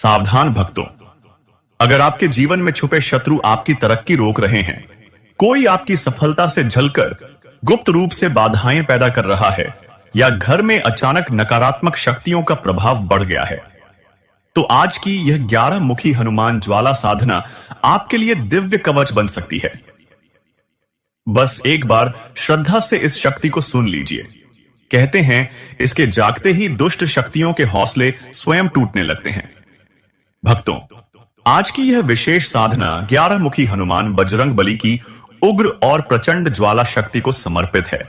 सावधान भक्तों, अगर आपके जीवन में छुपे शत्रु आपकी तरक्की रोक रहे हैं, कोई आपकी सफलता से झलकर गुप्त रूप से बाधाएं पैदा कर रहा है, या घर में अचानक नकारात्मक शक्तियों का प्रभाव बढ़ गया है, तो आज की यह 11 मुखी हनुमान ज्वाला साधना आपके लिए दिव्य कवच बन सकती है। बस एक बार श्रद्धा से इस शक्ति को सुन लीजिए। कहते हैं, इसके जागते ही दुष्ट शक्तियों के हौसले स्वयं टूटने लगते हैं। भक्तों, आज की यह विशेष साधना 11 मुखी हनुमान बजरंग बली की उग्र और प्रचंड ज्वाला शक्ति को समर्पित है।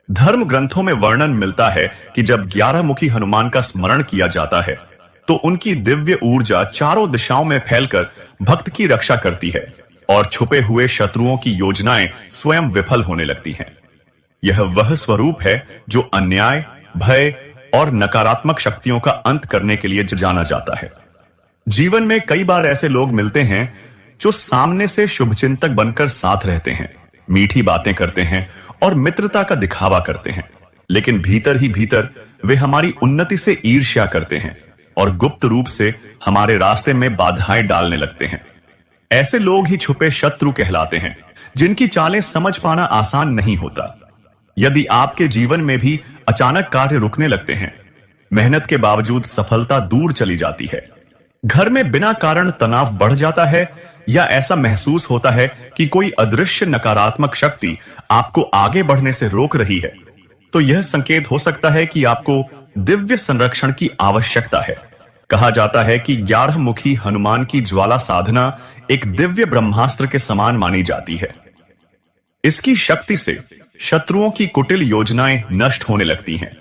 धर्म ग्रंथों में वर्णन मिलता है कि जब 11 मुखी हनुमान का स्मरण किया जाता है तो उनकी दिव्य ऊर्जा चारों दिशाओं में फैलकर भक्त की रक्षा करती है और छुपे हुए शत्रुओं की योजनाएं स्वयं विफल होने लगती हैं। यह वह स्वरूप है जो अन्याय, भय और नकारात्मक शक्तियों का अंत करने के लिए जाना जाता है। जीवन में कई बार ऐसे लोग मिलते हैं जो सामने से शुभचिंतक बनकर साथ रहते हैं, मीठी बातें करते हैं और मित्रता का दिखावा करते हैं, लेकिन भीतर ही भीतर वे हमारी उन्नति से ईर्ष्या करते हैं और गुप्त रूप से हमारे रास्ते में बाधाएं डालने लगते हैं। ऐसे लोग ही छुपे शत्रु कहलाते हैं, जिनकी चालें समझ पाना आसान नहीं होता। यदि आपके जीवन में भी अचानक कार्य रुकने लगते हैं, मेहनत के बावजूद सफलता दूर चली जाती है, घर में बिना कारण तनाव बढ़ जाता है, या ऐसा महसूस होता है कि कोई अदृश्य नकारात्मक शक्ति आपको आगे बढ़ने से रोक रही है, तो यह संकेत हो सकता है कि आपको दिव्य संरक्षण की आवश्यकता है। कहा जाता है कि 11 मुखी हनुमान की ज्वाला साधना एक दिव्य ब्रह्मास्त्र के समान मानी जाती है। इसकी शक्ति से शत्रुओं की कुटिल योजनाएं नष्ट होने लगती हैं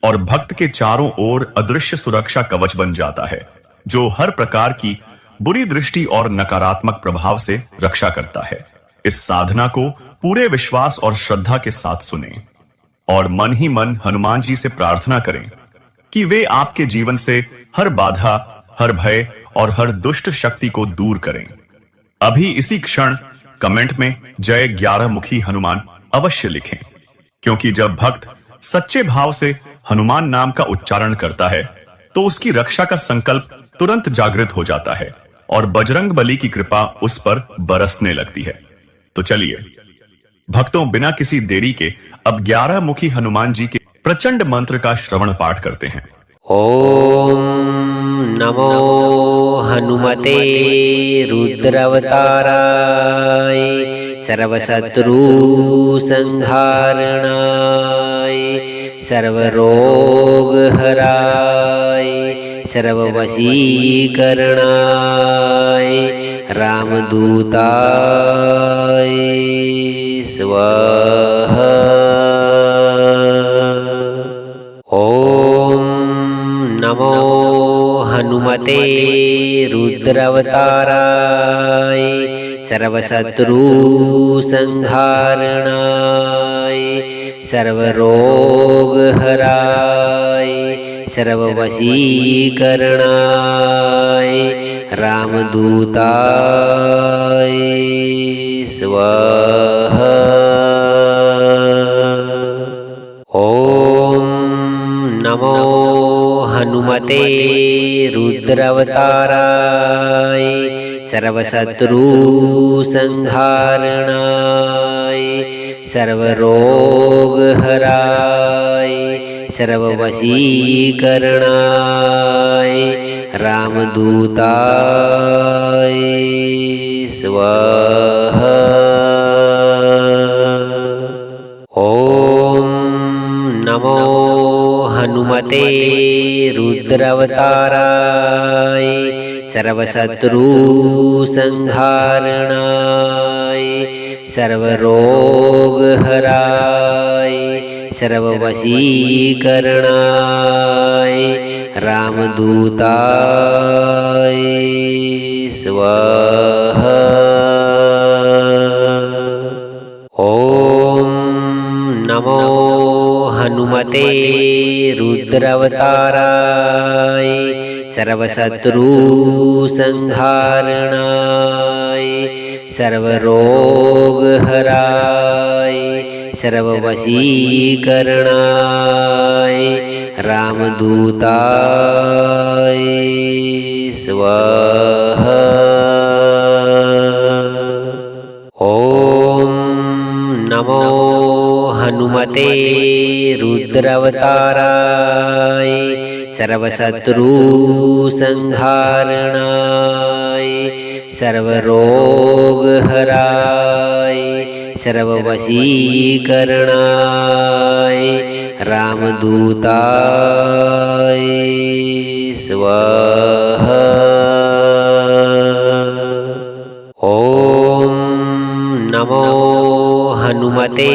और भक्त के चारों ओर अदृश्य सुरक्षा कवच बन जाता है, जो हर प्रकार की बुरी दृष्टि और नकारात्मक प्रभाव से रक्षा करता है। इस साधना को पूरे विश्वास और श्रद्धा के साथ सुनें और मन ही मन हनुमान जी से प्रार्थना करें कि वे आपके जीवन से हर बाधा, हर भय और हर दुष्ट शक्ति को दूर करें। अभी इसी क्षण कमेंट में जय 11 मुखी हनुमान अवश्य लिखें, क्योंकि जब भक्त सच्चे भाव से हनुमान नाम का उच्चारण करता है तो उसकी रक्षा का संकल्प तुरंत जागृत हो जाता है और बजरंग बली की कृपा उस पर बरसने लगती है। तो चलिए भक्तों, बिना किसी देरी के अब 11 मुखी हनुमान जी के प्रचंड मंत्र का श्रवण पाठ करते हैं। ओम नमो हनुमते रुद्रावताराय सर्वशत्रु संहारणाय सर्वरोग हराय सर्ववशीकरणाय रामदूताय स्वाहा। ओम नमो हनुमते रुद्रावताराय सर्वशत्रु संहारणाय सर्वरोग हराय सर्ववशीकरणाय रामदूताय स्वाहा। ओम नमो हनुमते रुद्रावताराय सर्वशत्रु संहारणाय सर्वरोग हराय सर्ववशीकरणाय रामदूताय स्वाहा। ओम नमो हनुमते रुद्रावताराय सर्वशत्रु संहारणाय सर्वरोग हराय सर्ववशीकरणाय रामदूताय स्वाहा। ओम नमो हनुमते रुद्रावताराय सर्वशत्रु संहारणाय सर्वरोग हराय सर्ववशीकरणाय रामदूताय स्वाहा। ॐ नमो हनुमते रुद्रावताराय सर्वशत्रुसंहारणाय सर्वरोगहराय सर्ववशीकरणाय रामदूताय स्वाहा। ॐ नमो हनुमते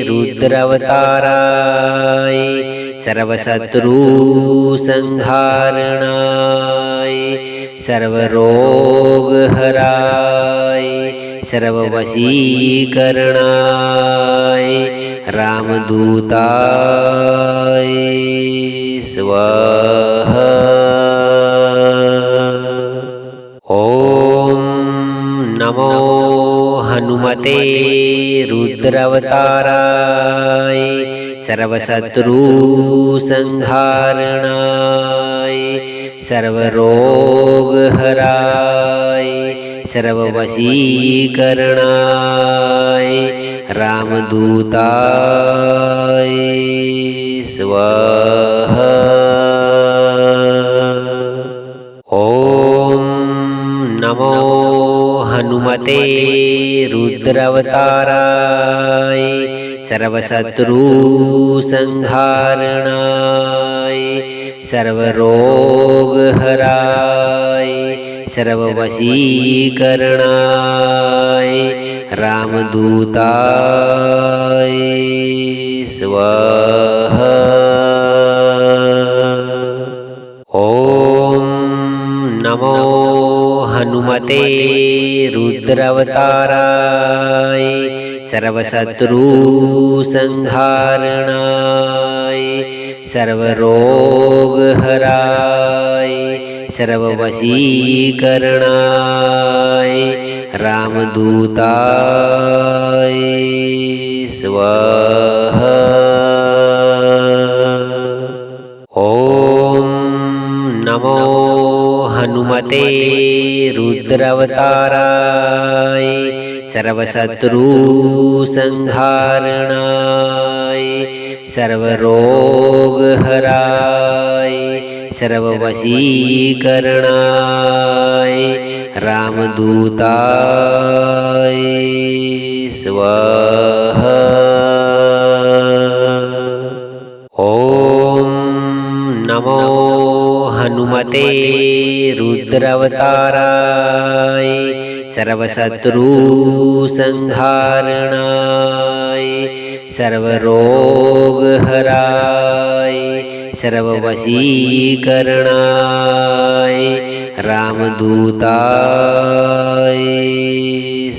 रुद्रावताराय सर्वशत्रुसंहारणाय सर्वरोगहराय सर्ववशीकरणाय रामदूताय स्वाहा। ॐ नमो हनुमते रुद्रावताराय सर्वशत्रुसंहारणाय सर्वरोगहराय सर्ववशीकरणाय रामदूताय स्वाहा। ॐ नमो हनुमते रुद्रावताराय सर्वशत्रुसंहारणाय सर्वरोगहराय सर्ववशीकरणाय रामदूताय स्वाहा। ॐ नमो हनुमते रुद्रावताराय सर्वशत्रुसंहारणाय सर्वरोगहराय सर्ववशीकरणाय रामदूताय स्वाहा। ॐ नमो हनुमते रुद्रावताराय सर्वशत्रुसंहारणाय सर्वरोगहराय सर्ववशीकरणाय रामदूताय स्वाहा। ॐ नमो हनुमते रुद्रावताराय सर्वशत्रुसंहारणाय सर्वरोगहराय सर्ववशीकरणाय रामदूताय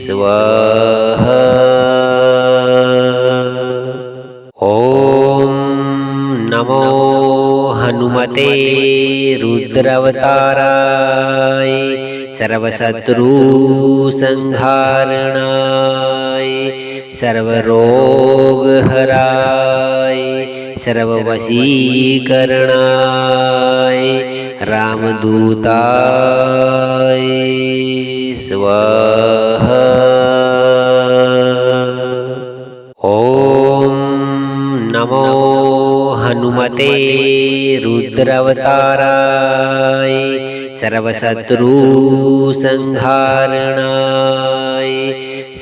स्वाहा। ॐ नमो हनुमते रुद्रावताराय सर्वशत्रुसंहारणाय सर्वरोगहराय सर्ववशीकरणाय रामदूताय स्वाहा। ॐ नमो हनुमते रुद्रावताराय सर्वशत्रुसंहारणाय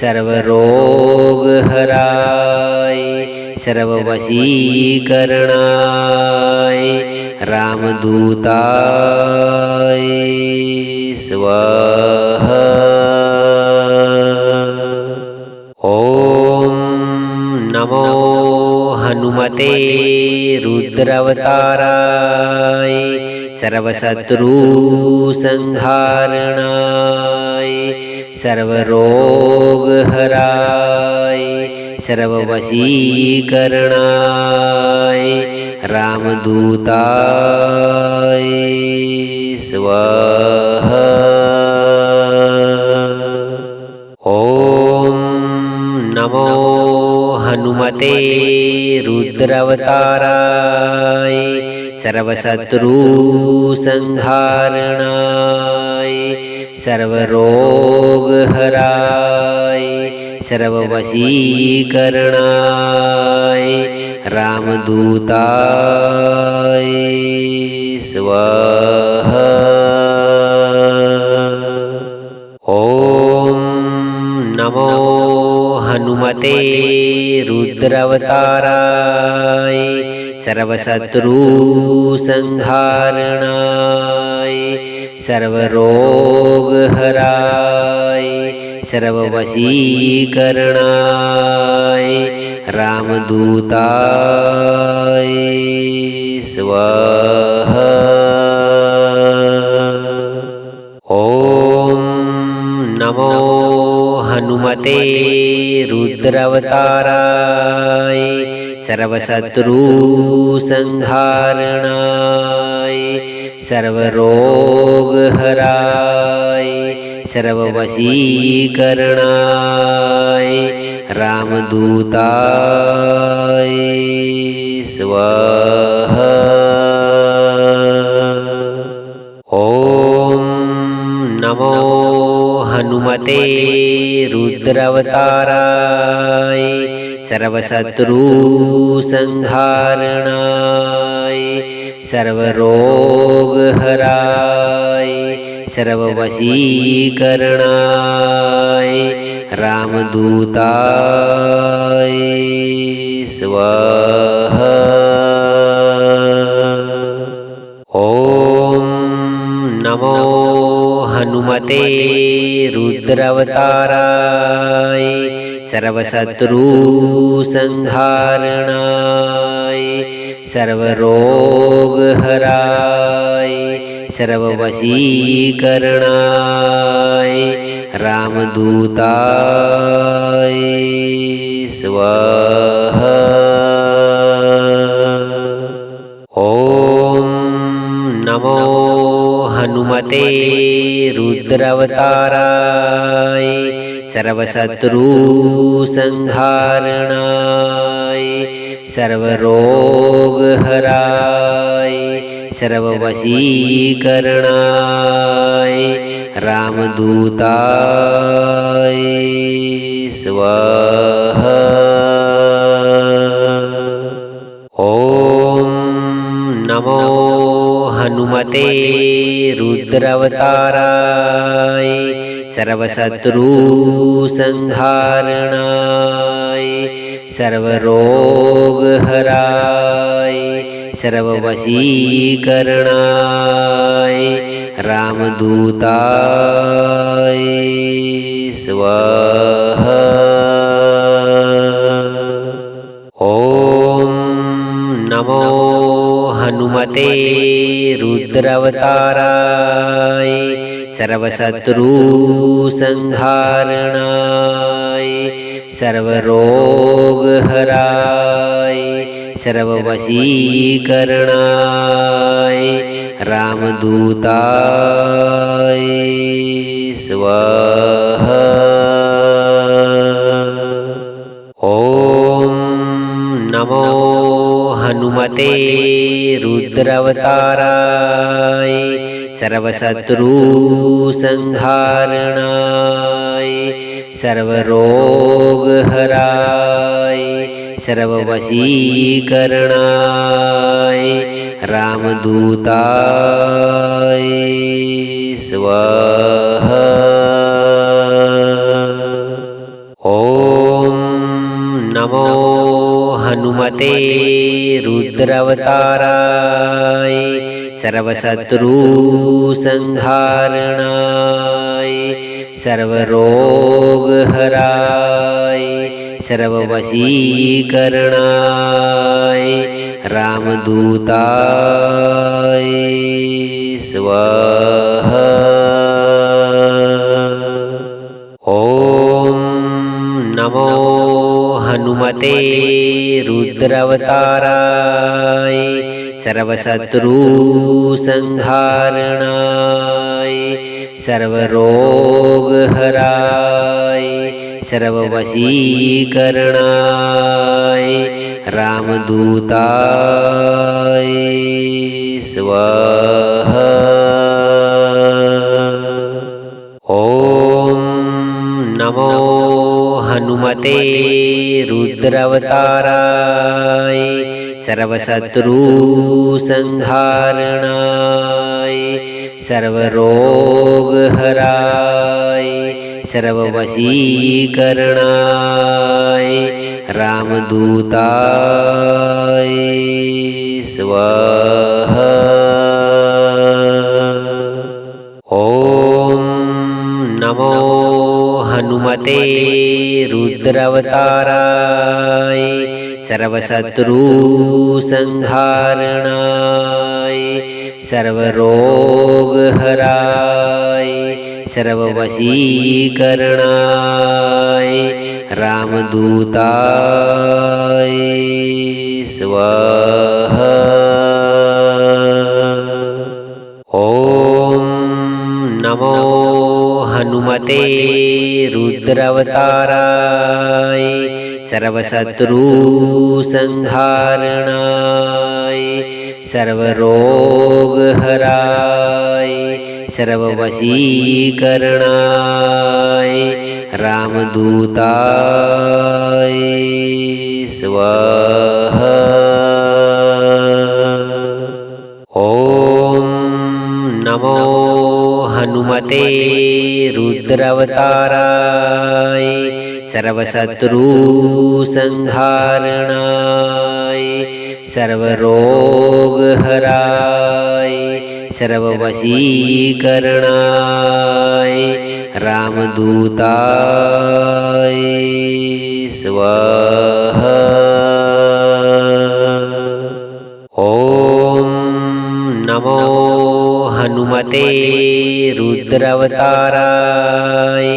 सर्वरोगहराय सर्ववशीकरणाय रामदूताय स्वाहा। ॐ नमो हनुमते रुद्रावताराय सर्वशत्रुसंहारणाय सर्वरोगहराय सर्ववशीकरणाय रामदूताय स्वाहा। ॐ नमो हनुमते रुद्रावताराय सर्वशत्रु संहारणाय सर्वरोग हराय सर्ववशीकरणाय रामदूताय स्वाहा। ॐ नमो हनुमते रुद्रावताराय सर्वशत्रु संहारणाय सर्वरोग हराय सर्ववशीकरणाय रामदूताय स्वाहा। ॐ नमो हनुमते रुद्रावताराय सर्वशत्रु संहारणाय सर्वरोग हराय सर्ववशीकरणाय रामदूताय स्वाहा। ॐ नमो हनुमते रुद्रावताराय सर्वशत्रु संहारणाय सर्वरोग हराय सर्ववशीकरणाय रामदूताय स्वाहा। ॐ नमो हनुमते रुद्रावताराय सर्वशत्रु संहारणाय सर्वरोग हराय सर्ववशीकरणाय रामदूताय स्वाहा। ॐ नमो हनुमते रुद्रावताराय सर्वशत्रु संहारणाय सर्वरोग हराय सर्ववशीकरणाय रामदूताय स्वाहा। ॐ नमो हनुमते रुद्रावताराय सर्वशत्रु संहारणाय सर्वरोग हराय सर्ववशीकरणाय रामदूताय स्वाहा। ॐ नमो हनुमते रुद्रावताराय सर्वशत्रु संहारणाय सर्वरोग हराय सर्ववशीकरणाय रामदूताय स्वाहा। ॐ नमो हनुमते रुद्रावताराय सर्वशत्रु संहारणाय सर्वरोग हराय सर्ववशीकरणाय रामदूताय स्वाहा। ॐ नमो हनुमते रुद्रावताराय सर्वशत्रु संहारणाय सर्वरोग हराय सर्ववशीकरणाय रामदूताय स्वाहा। ॐ नमो हनुमते रुद्रावताराय सर्वशत्रु संहारणाय सर्वरोग हराय सर्ववशीकरणाय रामदूताय स्वाहा। ॐ नमो हनुमते रुद्रावताराय सर्वशत्रुसंहारणाय सर्वरोगहराय सर्ववशीकरणाय रामदूताय स्वाहा। ॐ नमो हनुमते रुद्रावताराय सर्वशत्रुसंहारणाय सर्वरोगहराय सर्ववशीकरणाय रामदूताय स्वाहा। ॐ नमो हनुमते रुद्रावताराय सर्वशत्रुसंहारणाय सर्वरोगहराय सर्ववशीकरणाय रामदूताय स्वाहा। ॐ नमो हनुमते रुद्रावताराय सर्वशत्रुसंहारणाय सर्वरोगहराय सर्ववशीकरणाय रामदूताय स्वाहा। ॐ नमो हनुमते रुद्रावताराय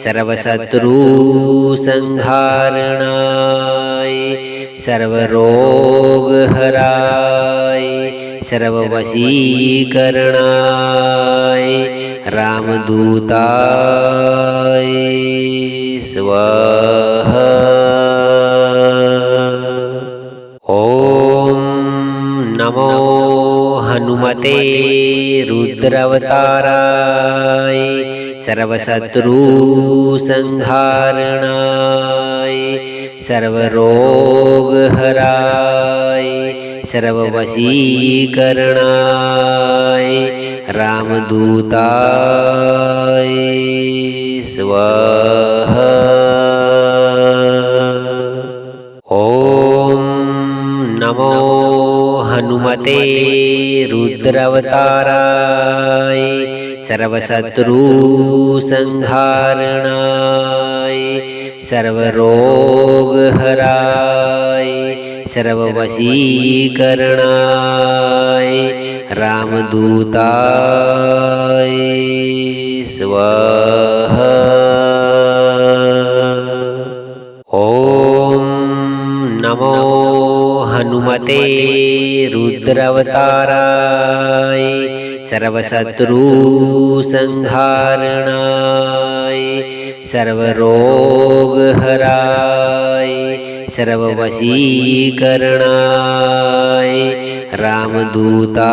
सर्वशत्रुसंहारणाय सर्वरोगहराय सर्ववशीकरणाय रामदूताय स्वाहा। ॐ नमो हनुमते रुद्रावताराय सर्वशत्रुसंहारणाय सर्वरोगहराय सर्ववशीकरणाय रामदूताय स्वाहा। ॐ नमो हनुमते रुद्रावताराय सर्वशत्रुसंहारणाय सर्वरोगहराय सर्ववशीकरणाय रामदूताय स्वाहा। ॐ नमो हनुमते रुद्रावताराय सर्वशत्रुसंहारणाय सर्वरोगहराय सर्ववशीकरणाय रामदूताय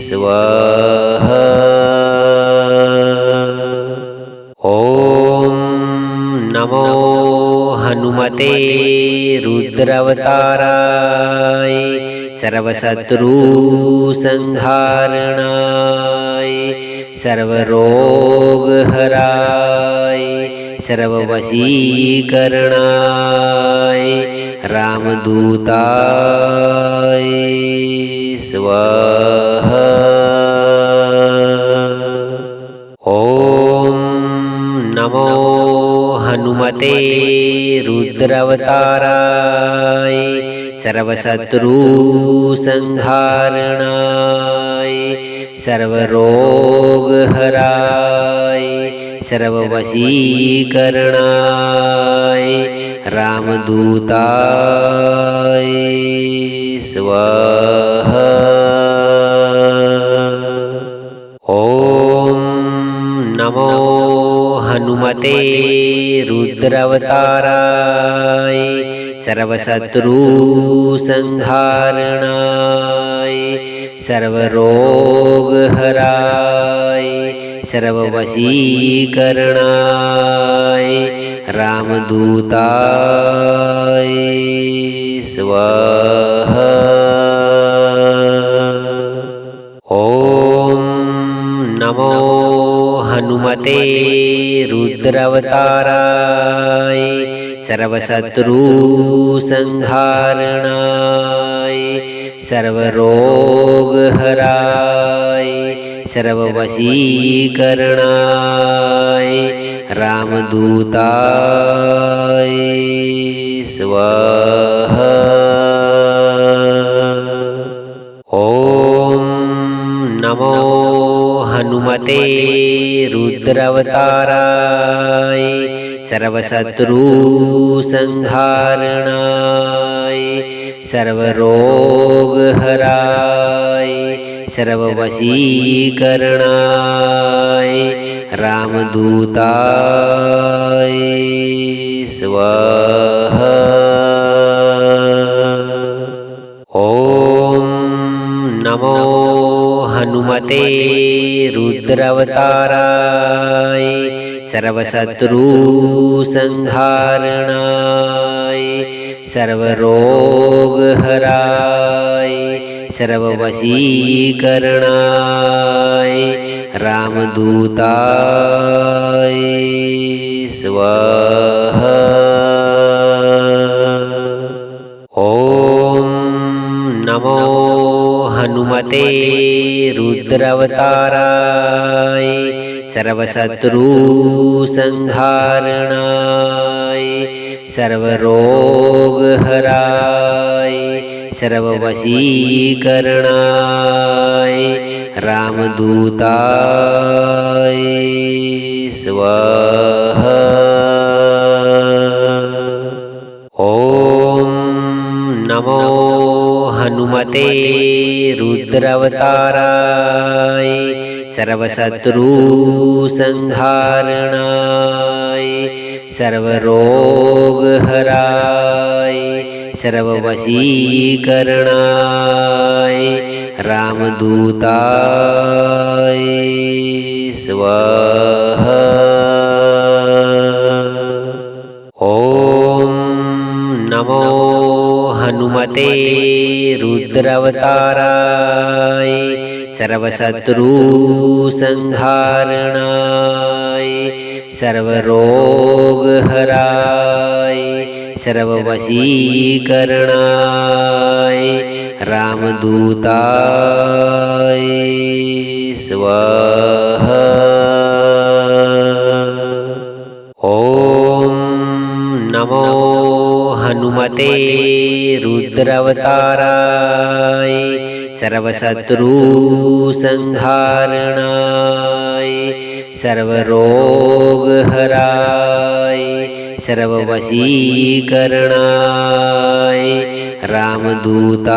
स्वाहा। ॐ नमो हनुमते रुद्रावताराय सर्वशत्रुसंहारणाय सर्वरोगहराय सर्ववशीकरणाय रामदूताय स्वाहा। ॐ नमो हनुमते रुद्रावताराय सर्वशत्रुसंहारणाय सर्वरोगहराय सर्ववशीकरणाय रामदूताय स्वाहा। ॐ नमो हनुमते रुद्रावताराय सर्वशत्रु संहारणाय सर्वरोग हराय सर्ववशीकरणाय रामदूताय स्वाहा। ॐ नमो हनुमते रुद्रावताराय सर्वशत्रु संहारणाय सर्वरोग हराय सर्ववशीकरणाय रामदूताय स्वाहा। ॐ नमो हनुमते रुद्रावताराय सर्वशत्रु संहारणाय सर्वरोग हराय सर्ववशीकरणाय रामदूताय स्वाहा। ॐ नमो हनुमते रुद्रावताराय सर्वशत्रु संहारणाय सर्वरोग हराय सर्ववशीकरणाय रामदूताय स्वाहा। ॐ नमो हनुमते रुद्रावताराय सर्वशत्रु संहारणाय सर्वरोग हराय सर्ववशीकरणाय रामदूताय स्वाहा। ॐ नमो हनुमते रुद्रावताराय सर्वशत्रु संहारणाय सर्वरोग हराय सर्ववशीकरणाय रामदूताय स्वाहा। ॐ नमो हनुमते रुद्रावताराय सर्वशत्रु संहारणाय सर्वरोग हराय सर्ववशीकरणाय रामदूताय स्वाहा। ॐ नमो हनुमते रुद्रावताराय सर्वशत्रु संहारणाय सर्वरोग हराय सर्ववशीकरणाय रामदूताय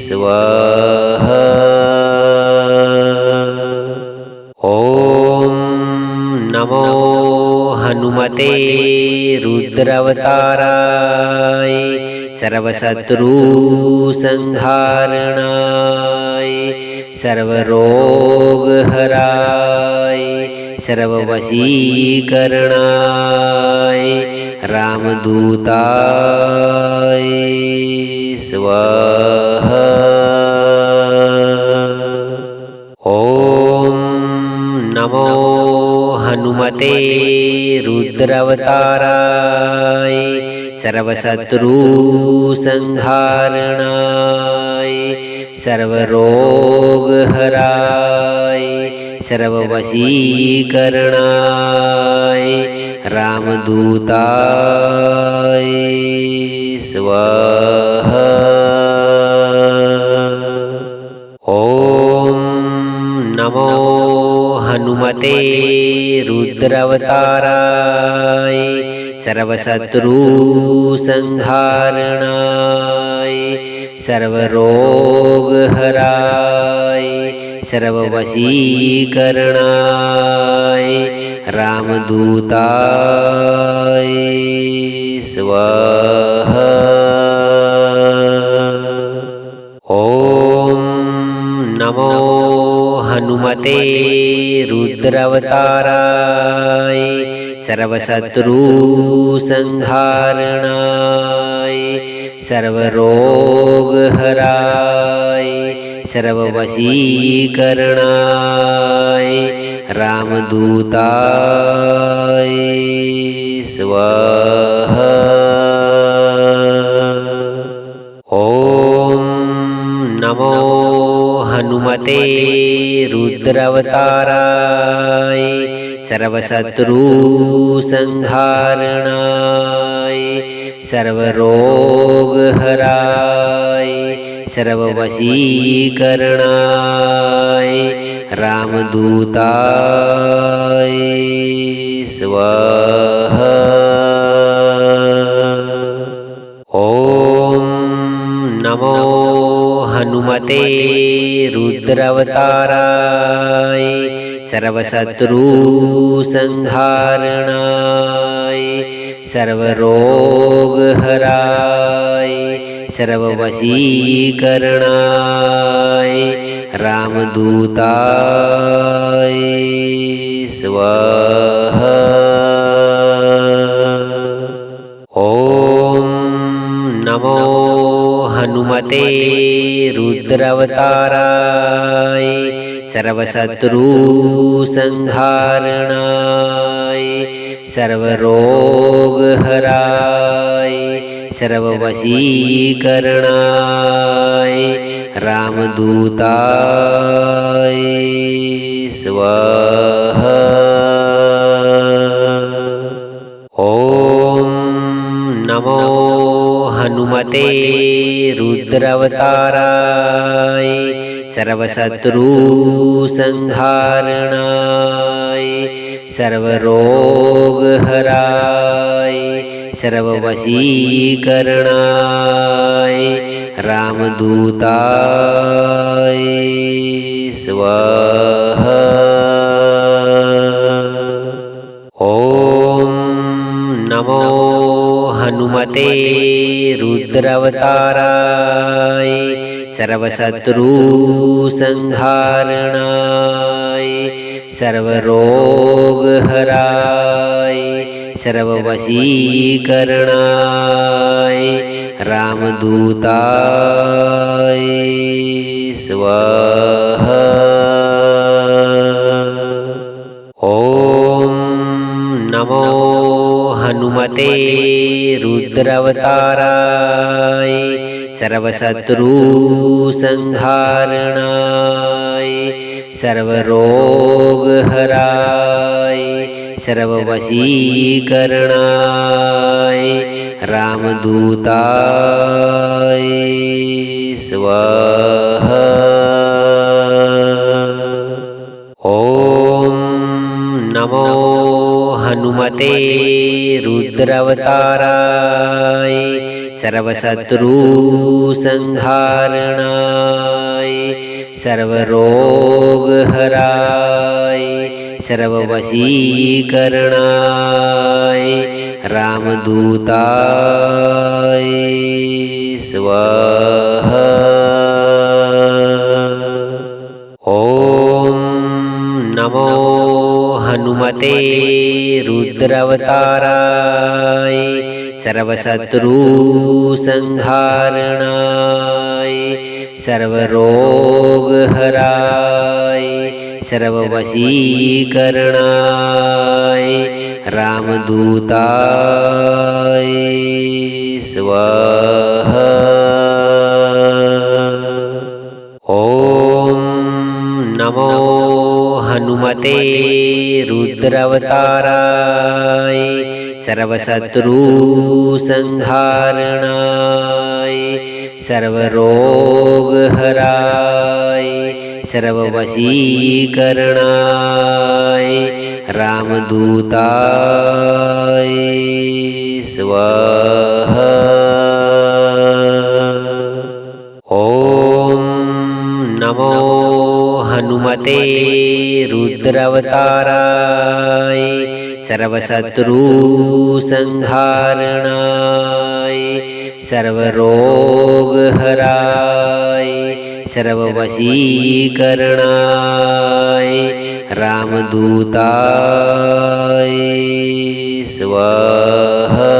स्वाहा। ॐ नमो हनुमते रुद्रावताराय सर्वशत्रु संहारणाय सर्वरोग हराय सर्ववशीकरणाय रामदूताय स्वाहा। ॐ नमो हनुमते रुद्रावताराय सर्वशत्रु संहारणाय सर्वरोग हराय सर्ववशीकरणाय रामदूताय स्वाहा। ॐ नमो हनुमते रुद्रावताराय सर्वशत्रु संहारणाय सर्वरोग हराय सर्ववशीकरणाय रामदूताय स्वाहा। ॐ नमो हनुमते रुद्रावताराय सर्वशत्रुसंहारणाय सर्वरोगहराय सर्ववशीकरणाय रामदूताय स्वाहा। ॐ नमो हनुमते रुद्रावताराय सर्वशत्रुसंहारणाय सर्वरोगहराय सर्ववशीकरणाय रामदूताय स्वाहा। ॐ नमो हनुमते रुद्रावताराय सर्वशत्रुसंहारणाय सर्वरोगहराय सर्ववशीकरणाय रामदूताय स्वाहा। ॐ नमो हनुमते रुद्रावताराय सर्वशत्रुसंहारणाय सर्वरोगहराय सर्ववशीकरणाय रामदूताय स्वाहा। ॐ नमो हनुमते रुद्रावताराय सर्वशत्रुसंहारणाय सर्वरोगहराय सर्ववशीकरणाय रामदूताय स्वाहा। ॐ नमो हनुमते रुद्रावताराय सर्वशत्रुसंहारणाय सर्वरोगहराय सर्ववशीकरणाय रामदूताय स्वाहा। ॐ नमो हनुमते रुद्रावताराय सर्वशत्रुसंहारणाय सर्वरोगहराय सर्ववशीकरणाय रामदूताय स्वाहा। ॐ नमो हनुमते रुद्रावताराय सर्वशत्रुसंहारणाय सर्वरोगहराय सर्ववशीकरणाय रामदूताय स्वाहा। ॐ नमो हनुमते रुद्रावताराय सर्वशत्रुसंहारणाय सर्वरोगहराय सर्ववशीकरणाय रामदूताय स्वाहा। ॐ नमो हनुमते रुद्रावताराय सर्वशत्रुसंहारणाय सर्वरोगहराय सर्ववशीकरणाय रामदूताय स्वाहा। ॐ नमो हनुमते रुद्रावताराय सर्वशत्रु संहारणाय सर्वरोगहराय सर्ववशीकरणाय रामदूताय स्वाहा।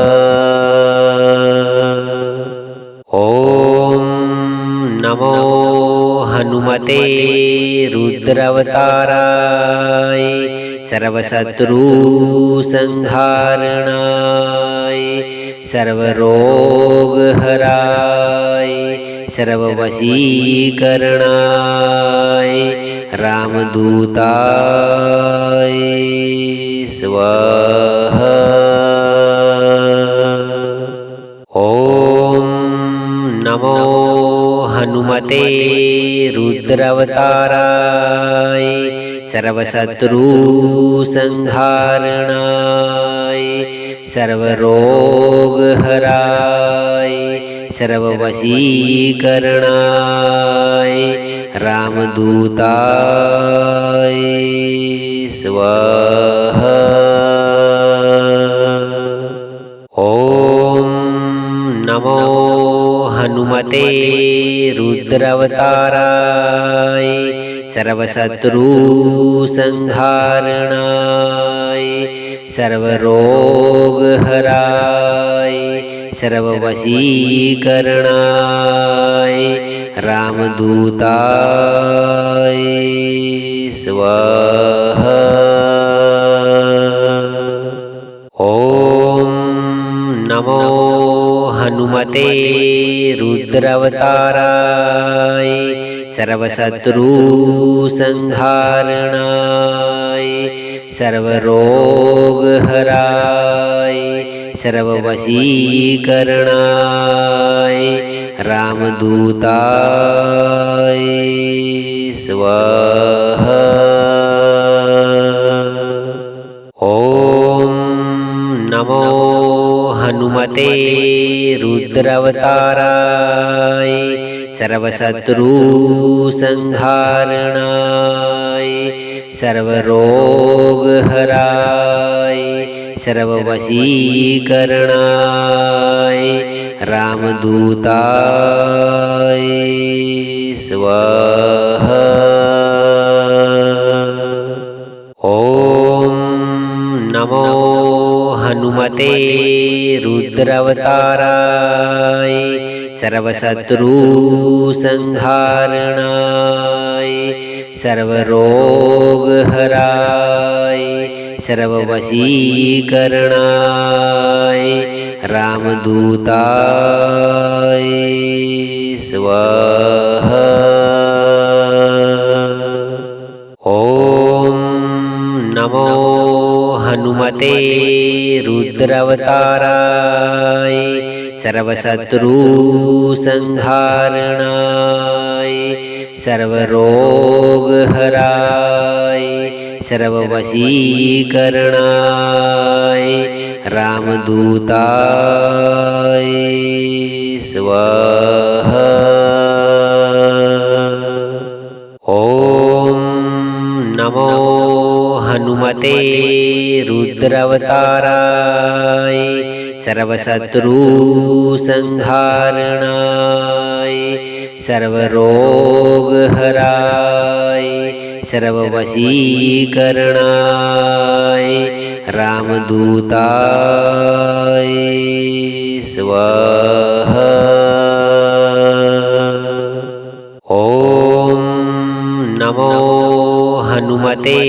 ॐ नमो हनुमते रुद्रावताराय सर्वशत्रु संहारणाय सर्वरोगहराय सर्ववशीकरणाय रामदूताय स्वाहा। ॐ नमो हनुमते रुद्रावताराय सर्वशत्रु संहारणाय सर्वरोगहराय सर्ववशीकरणाय रामदूताय स्वाहा। ॐ नमो हनुमते रुद्रावताराय सर्वशत्रु संहारणाय सर्वरोगहराय सर्ववशीकरणाय रामदूताय स्वाहा। ॐ नमो हनुमते रुद्रावताराय सर्वशत्रु संहारणाय सर्वरोगहराय सर्ववशीकरणाय रामदूताय स्वाहा। ॐ नमो हनुमते रुद्रावताराय सर्वशत्रु संहारणाय सर्वरोगहराय सर्ववशीकरणाय रामदूताय स्वाहा। ॐ नमो हनुमते रुद्रावताराय सर्वशत्रु संहारणाय सर्वरोगहराय सर्ववशीकरणाय रामदूताय स्वाहा। ॐ नमो हनुमते रुद्रावताराय सर्वशत्रु संहारणाय सर्वरोगहराय सर्ववशीकरणाय रामदूताय स्वाहा। ॐ नमो हनुमते रुद्रावताराय सर्वशत्रु संहारणाय सर्वरोगहराय सर्ववशीकरणाय रामदूताय स्वाहा। ॐ नमो हनुमते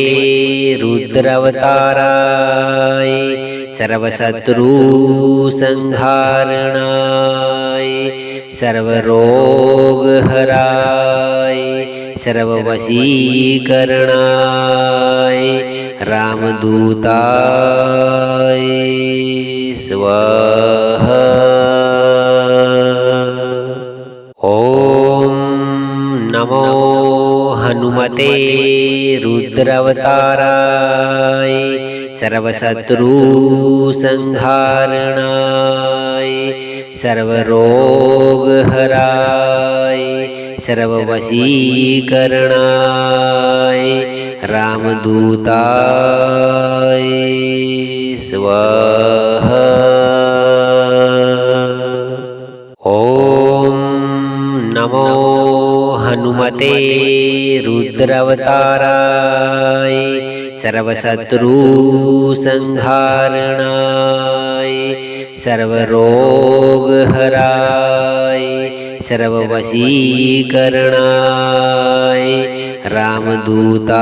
रुद्रावताराय सर्वशत्रु संहारणाय सर्वरोगहराय सर्ववशीकरणाय रामदूताय स्वाहा। ॐ नमो हनुमते रुद्रावताराय सर्वशत्रु संहारणाय सर्वरोगहराय सर्ववशीकरणाय रामदूताय स्वाहा। ॐ नमो हनुमते रुद्रावताराय सर्वशत्रुसंहारणाय सर्वरोगहराय सर्ववशीकरणाय रामदूताय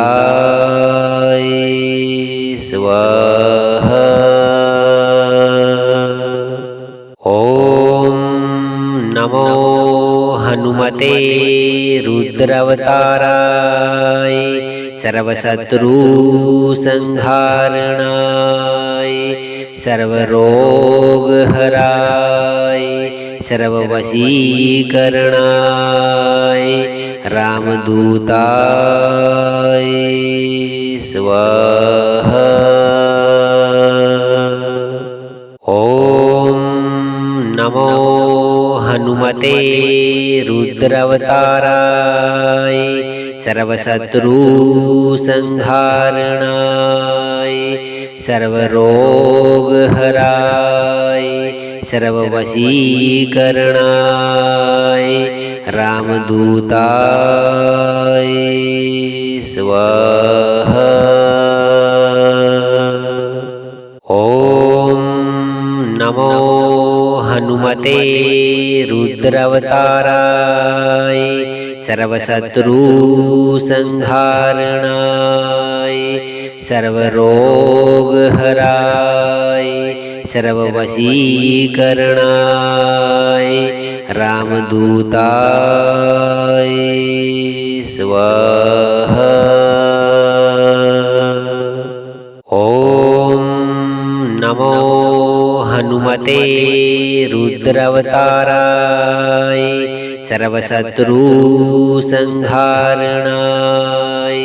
स्वाहा। ॐ नमो हनुमते रुद्रावताराय सर्वशत्रुसंहारणाय सर्वरोगहराय सर्ववशीकरणाय रामदूताय स्वाहा। ॐ नमो हनुमते रुद्रावताराय सर्वशत्रुसंहारणाय सर्वरोगहराय सर्ववशीकरणाय रामदूताय स्वाहा। ॐ नमो हनुमते रुद्रावताराय सर्वशत्रुसंहारणाय सर्वरोगहराय सर्ववशीकरणाय रामदूताय स्वाहा। ॐ नमो हनुमते रुद्रावताराय सर्वशत्रुसंहारणाय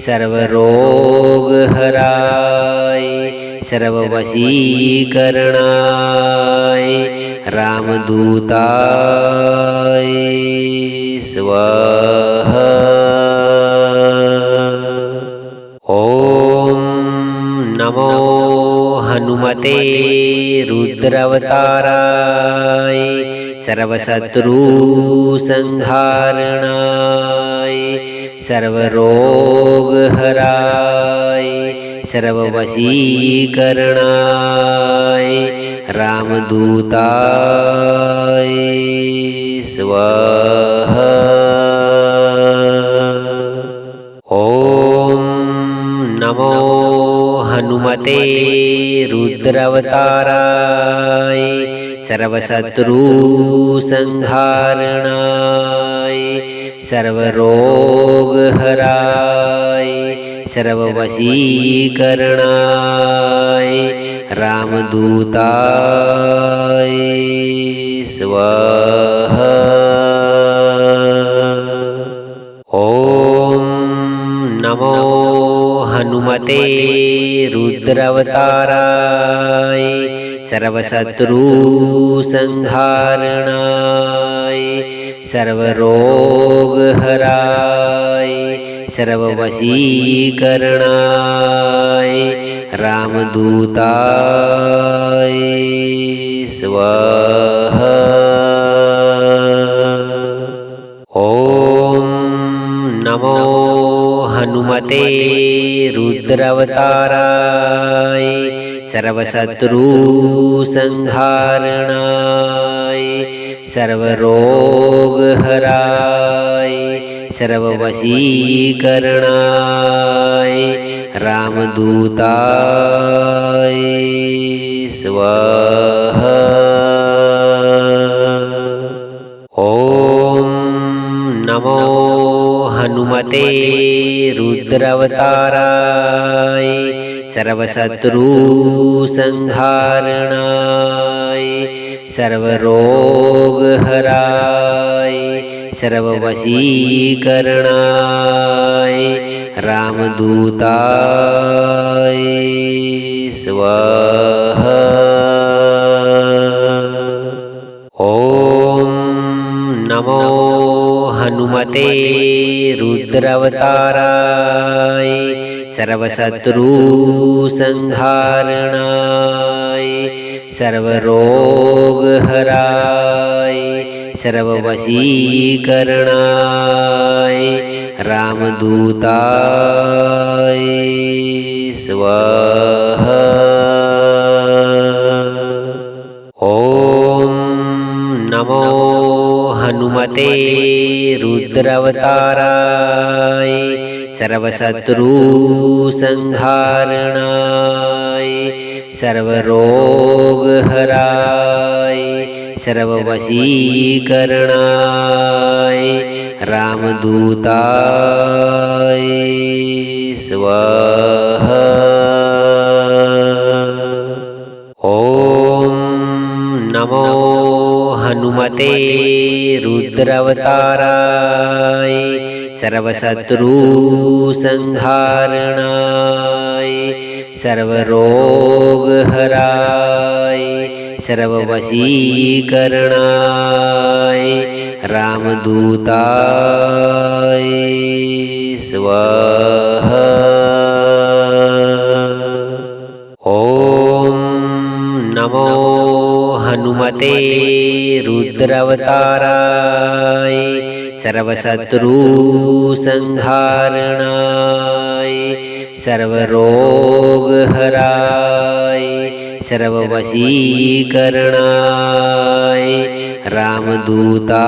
सर्वरोगहराय सर्ववशीकरणाय रामदूताय स्वाहा। ॐ नमो हनुमते रुद्रावताराय सर्वशत्रुसंहारणाय सर्वरोगहराय सर्ववशीकरणाय रामदूताय स्वाहा। ॐ नमो हनुमते रुद्रावताराय सर्वशत्रुसंहारणाय सर्वरोगहराय सर्ववशीकरणाय रामदूताय स्वाहा। ॐ नमो हनुमते रुद्रावताराय सर्वशत्रुसंहारणाय सर्वरोगहराय सर्ववशीकरणाय रामदूताय स्वाहा। ॐ नमो हनुमते रुद्रावताराय सर्वशत्रुसंहारणाय सर्वरोगहराय सर्ववशीकरणाय रामदूताय स्वाहा। ॐ नमो हनुमते रुद्रावताराय सर्वशत्रुसंहारणाय सर्वरोगहराय सर्ववशीकरणाय रामदूताय स्वाहा। ॐ नमो हनुमते रुद्रावताराय सर्वशत्रु संहारणाय सर्वरोगहराय सर्ववशीकरणाय रामदूताय स्वाहा। ॐ नमो हनुमते रुद्रावताराय सर्वशत्रु संहारणाय सर्वरोगहराय सर्ववशीकरणाय रामदूताय स्वाहा। ॐ नमो हनुमते रुद्रावताराय सर्वशत्रु संहारणाय सर्वरोगहराय सर्ववशीकरणाय रामदूताय स्वाहा। ॐ नमो हनुमते रुद्रावताराय सर्वशत्रु संहारणाय सर्वरोगहराय सर्ववशीकरणाय रामदूताय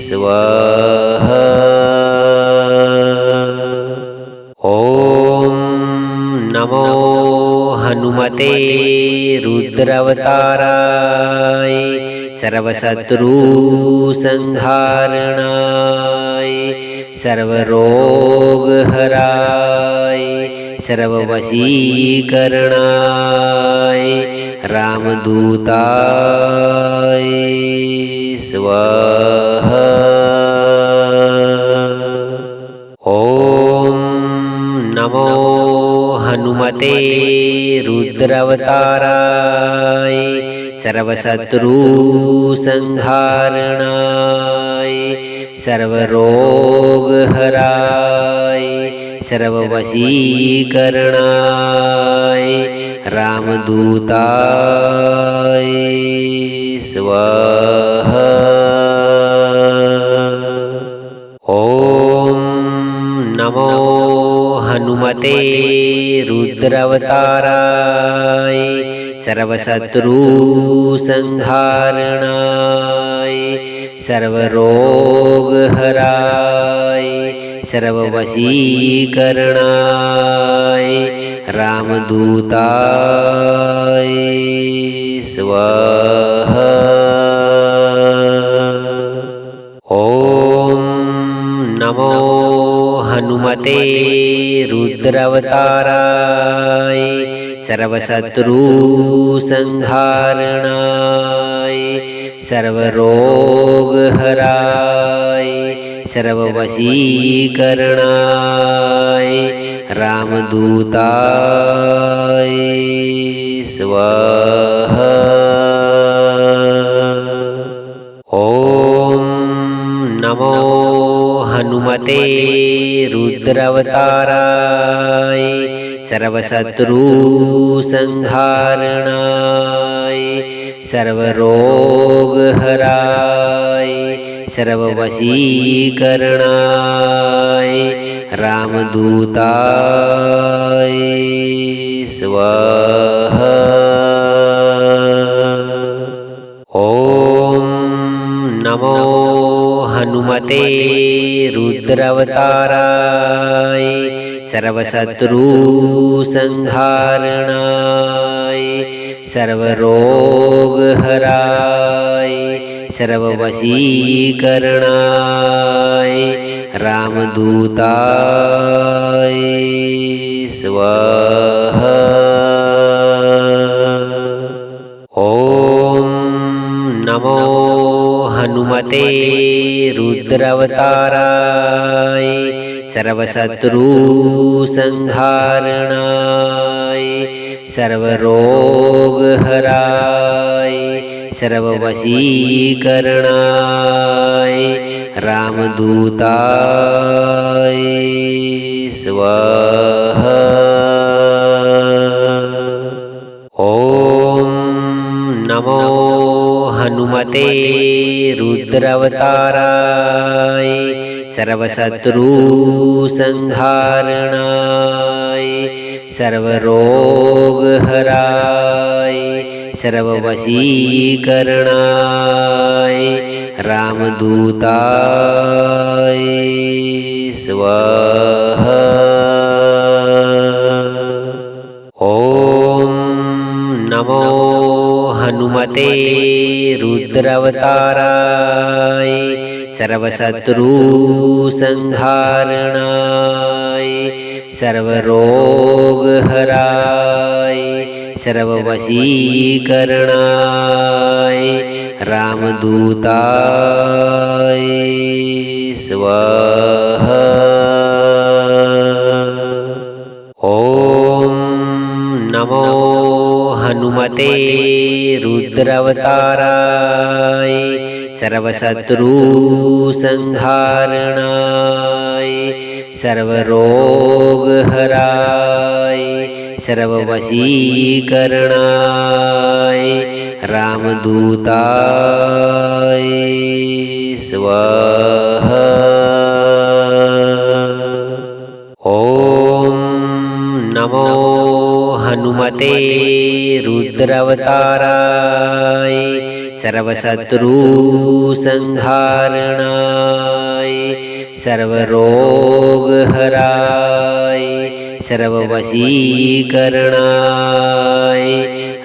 स्वाहा। ॐ नमो हनुमते रुद्रावताराय सर्वशत्रु संहारणाय सर्वरोगहराय सर्ववशीकरणाय रामदूताय स्वाहा। ॐ नमो हनुमते रुद्रावताराय सर्वशत्रु संहारणाय सर्वरोगहराय सर्ववशीकरणाय रामदूताय स्वाहा। ॐ नमो हनुमते रुद्रावताराय सर्वशत्रु संहारणाय सर्वरोगहराय सर्ववशीकरणाय रामदूताय स्वाहा। ॐ नमो हनुमते रुद्रावताराय सर्वशत्रु संहारणाय सर्वरोगहराय सर्ववशीकरणाय रामदूताय स्वाहा। ॐ नमो हनुमते रुद्रावताराय सर्वशत्रु संहारणाय सर्वरोगहराय सर्ववशीकरणाय रामदूताय स्वाहा। ॐ नमो हनुमते रुद्रावताराय सर्वशत्रु संहारणाय सर्वरोगहराय सर्ववशीकरणाय रामदूताय स्वाहा। ॐ नमो हनुमते रुद्रावताराय सर्वशत्रु संहारणाय सर्वरोगहराय सर्ववशीकरणाय रामदूताय स्वाहा। ॐ नमो हनुमते रुद्रावताराय सर्वशत्रुसंहारणाय सर्वरोगहराय सर्ववशीकरणाय रामदूताय स्वाहा। ॐ नमो हनुमते रुद्रावताराय सर्वशत्रुसंहारणाय सर्वरोगहराय सर्ववशीकरणाय रामदूताय स्वाहा। ॐ नमो हनुमते रुद्रावताराय सर्वशत्रुसंहारणाय सर्वरोगहराय सर्ववशीकरणाय रामदूताय स्वाहा। ॐ नमो हनुमते रुद्रावताराय सर्वशत्रुसंहारणाय सर्वरोगहराय सर्ववशीकरणाय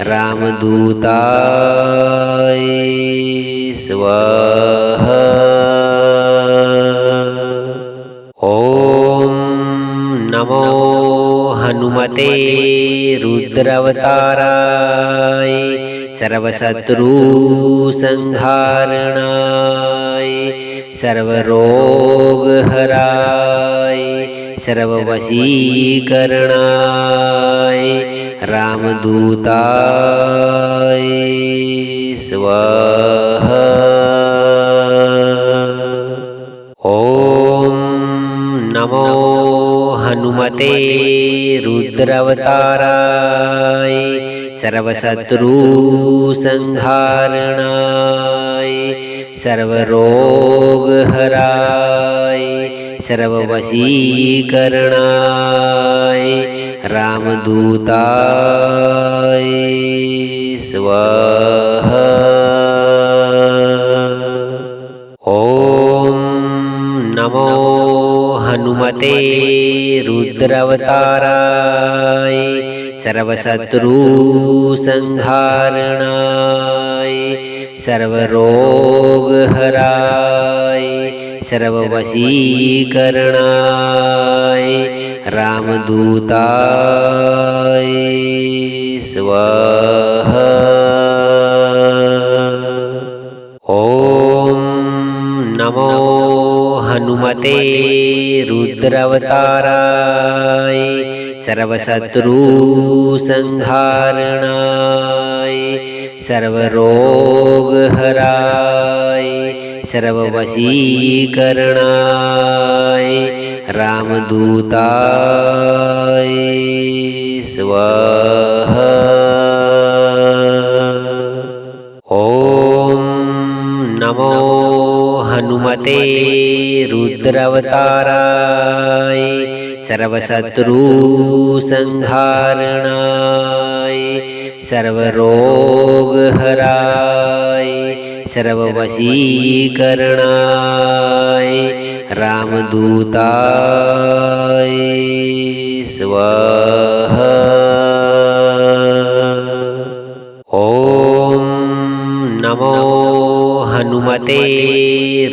रामदूताय स्वाहा। ॐ नमो हनुमते रुद्रावताराय सर्वशत्रुसंहारणाय सर्वरोगहराय सर्ववशीकरणाय रामदूताय स्वाहा। ॐ नमो हनुमते रुद्रावताराय सर्वशत्रुसंहारणाय सर्वरोगहराय सर्ववशीकरणाय रामदूताय स्वाहा। ॐ नमो हनुमते रुद्रावताराय सर्वशत्रुसंहारणाय सर्वरोगहराय सर्ववशीकरणाय रामदूताय स्वाहा। ॐ नमो हनुमते रुद्रावताराय सर्वशत्रुसंहारणाय सर्वरोगहराय सर्ववशीकरणाय रामदूताय स्वाहा। ॐ नमो हनुमते रुद्रावताराय सर्वशत्रुसंहारणाय सर्वरोगहराय सर्ववशीकरणाय रामदूताय स्वाहा। ॐ नमो हनुमते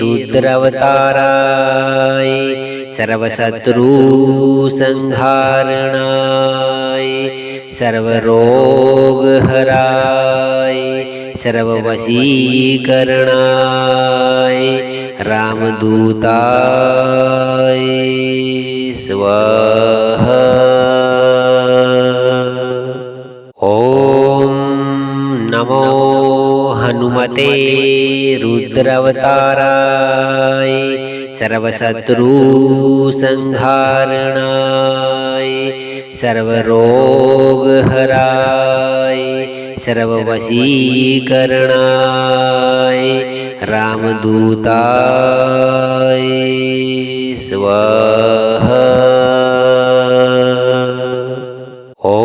रुद्रावताराय सर्वशत्रुसंहारणाय सर्वरोगहराय सर्ववशीकरणाय रामदूताय स्वाहा। ॐ नमो हनुमते हनुमते रुद्रावताराय सर्वशत्रु संहारणाय सर्वरोगहराय सर्ववशीकरणाय रामदूताय स्वाहा। ॐ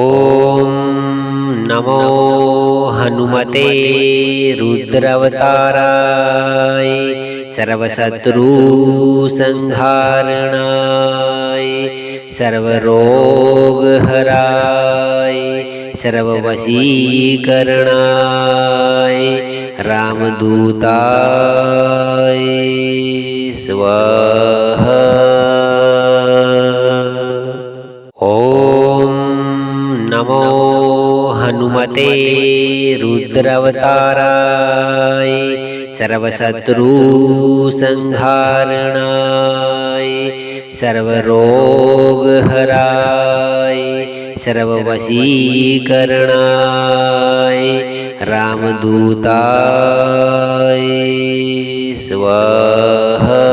नमो हनुमते रुद्रावताराय सर्वशत्रु संहारणाय सर्वरोगहराय सर्ववशीकरणाय रामदूताय स्वाहा। ॐ नमो हनुमते रुद्रावताराय सर्वशत्रु संहारणाय सर्वरोगहराय सर्ववशीकरणाय रामदूताय स्वाहा।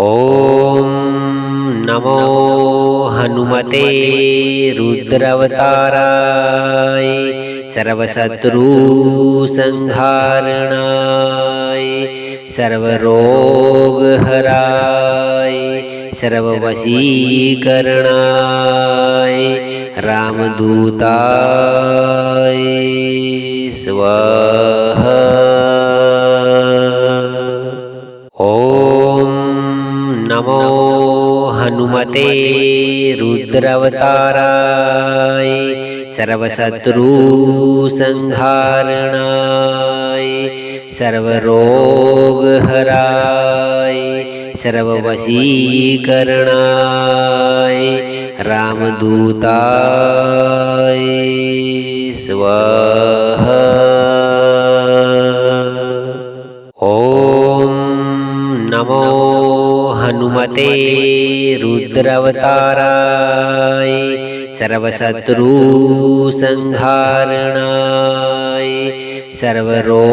ॐ नमो हनुमते रुद्रावताराय सर्वशत्रु संहारणाय सर्वरोगहराय सर्ववशीकरणाय रामदूताय स्वाहा। ॐ नमो हनुमते रुद्रावताराय सर्वशत्रु संहारणाय सर्वरोगहराय सर्ववशीकरणाय रामदूताय स्वाहा। ॐ नमो हनुमते रुद्रावताराय सर्वशत्रु संहारणाय सर्वरोगहराय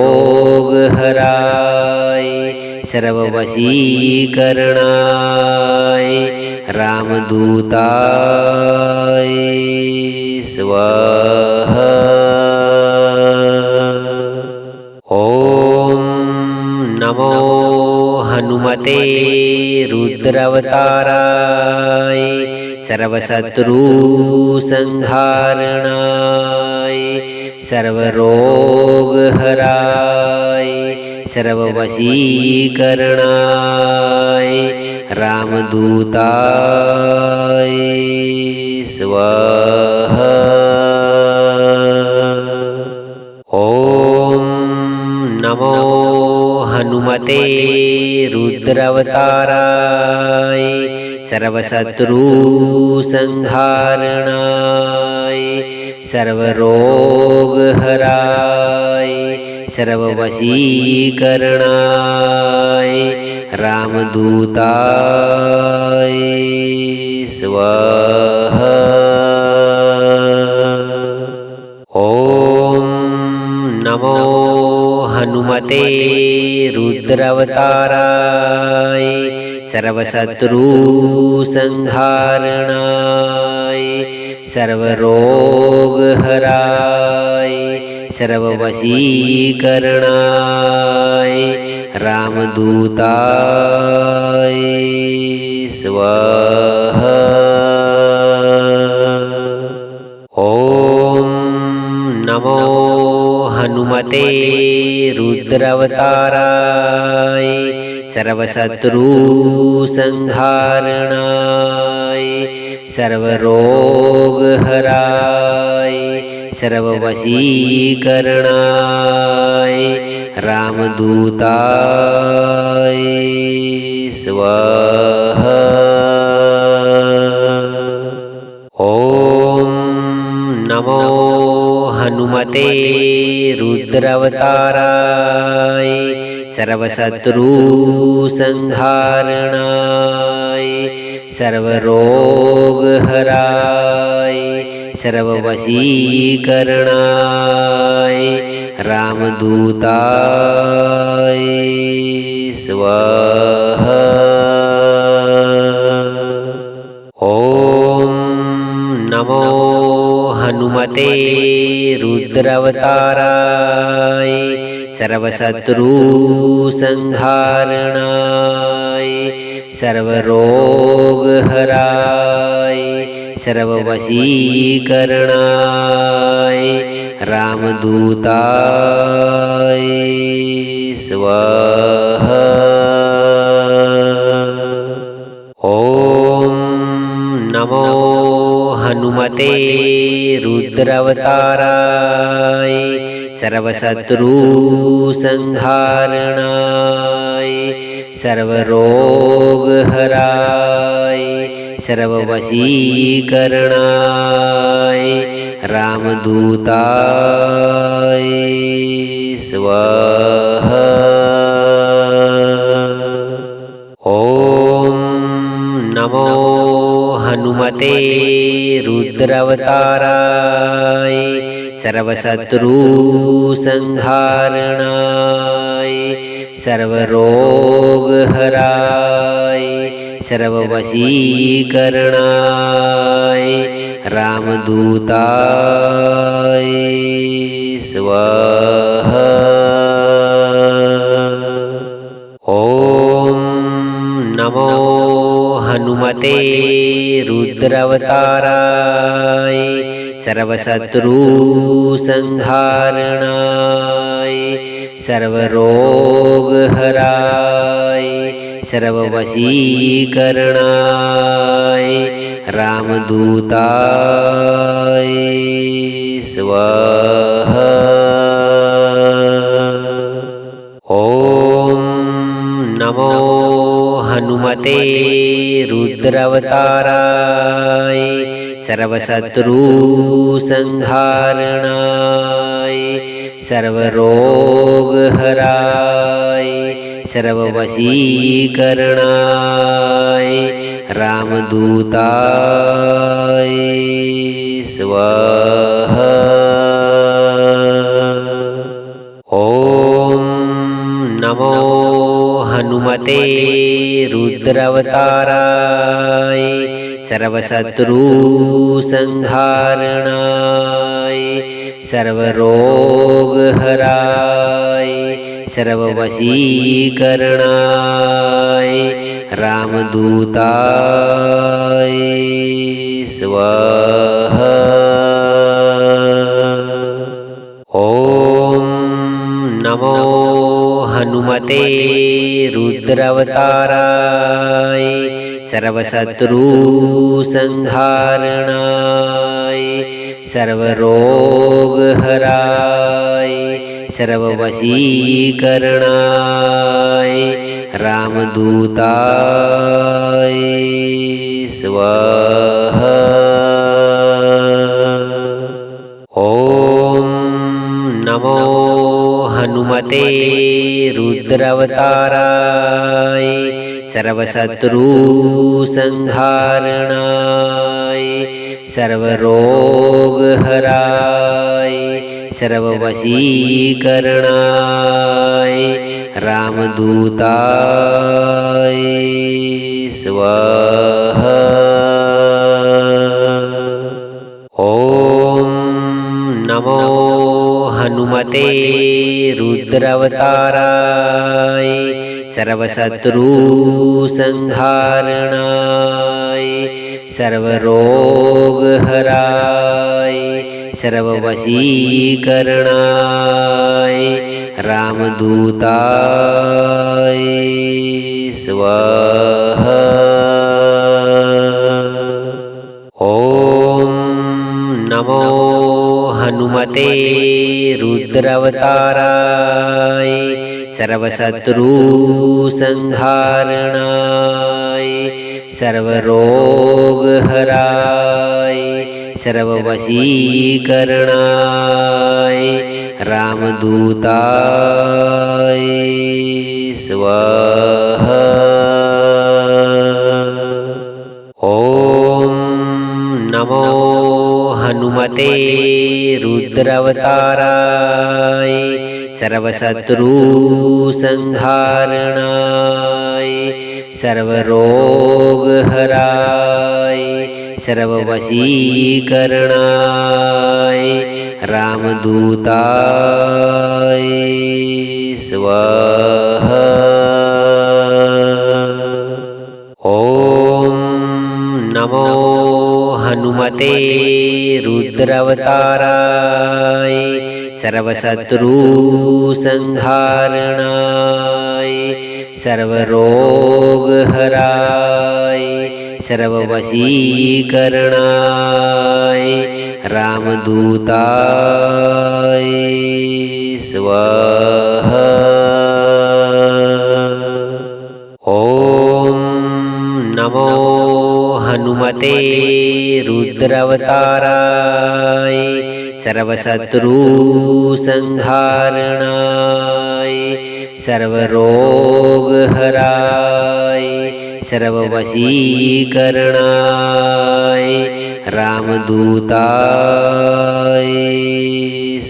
सर्ववशीकरणाय रामदूताय स्वाहा। ॐ नमो हनुमते रुद्रावताराय सर्वशत्रु संहारणाय सर्वरोगहराय सर्ववशीकरणाय रामदूताय स्वाहा। ॐ नमो हनुमते रुद्रावताराय सर्वशत्रु संहारणाय सर्वरोगहराय सर्ववशीकरणाय रामदूताय स्वाहा। ॐ नमो हनुमते रुद्रावताराय सर्वशत्रु संहारणाय सर्वरोगहराय सर्ववशीकरणाय रामदूताय स्वाहा। ॐ नमो हनुमते रुद्रावताराय सर्वशत्रु संहारणाय सर्वरोगहराय सर्ववशीकरणाय रामदूताय स्वाहा। ॐ नमो हनुमते रुद्रावताराय सर्वशत्रु संहारणाय सर्वरोगहराय सर्ववशीकरणाय रामदूताय स्वाहा। ॐ नमो हनुमते रुद्रावताराय सर्वशत्रुसंहारणाय सर्वरोगहराय सर्ववशीकरणाय रामदूताय स्वाहा। ॐ नमो हनुमते रुद्रावताराय सर्वशत्रुसंहारणाय सर्वरोगहराय सर्ववशीकरणाय रामदूताय स्वाहा। ॐ नमो हनुमते रुद्रावताराय सर्वशत्रुसंहारणाय सर्वरोगहराय सर्ववशीकरणाय रामदूताय स्वाहा। ॐ नमो हनुमते रुद्रावताराय सर्वशत्रुसंहारणाय सर्वरोगहराय सर्ववशीकरणाय रामदूताय स्वाहा। ॐ नमो हनुमते रुद्रावताराय सर्वशत्रुसंहारणाय सर्वरोगहराय सर्ववशीकरणाय रामदूताय स्वाहा। ॐ नमो हनुमते रुद्रावताराय सर्वशत्रुसंहारणाय सर्वरोगहराय सर्ववशीकरणाय रामदूताय स्वाहा। ॐ नमो हनुमते रुद्रावताराय सर्वशत्रुसंहारणाय सर्वरोगहराय सर्ववशीकरणाय रामदूताय स्वाहा। ॐ नमो हनुमते रुद्रावताराय सर्वशत्रुसंहारणाय सर्वरोगहराय सर्ववशीकरणाय रामदूताय स्वाहा। ॐ नमो हनुमते रुद्रावताराय सर्वशत्रुसंहारणाय सर्वरोगहराय सर्ववशीकरणाय रामदूताय स्वाहा। ॐ नमो हनुमते रुद्रावताराय सर्वशत्रुसंहारणाय सर्वरोगहराय सर्ववशीकरणाय रामदूताय स्वाहा। हनुमते रुद्रावताराय सर्वशत्रु संहारणाय सर्वरोग हराय सर्ववशीकरणाय रामदूताय स्वाहा। ॐ नमो हनुमते रुद्रावताराय सर्वशत्रु संहारणाय सर्वरोग हराय सर्ववशीकरणाय रामदूताय स्वाहा। ॐ नमो हनुमते रुद्रावताराय सर्वशत्रु संहारणाय सर्वरोग हराय सर्ववशीकरणाय रामदूताय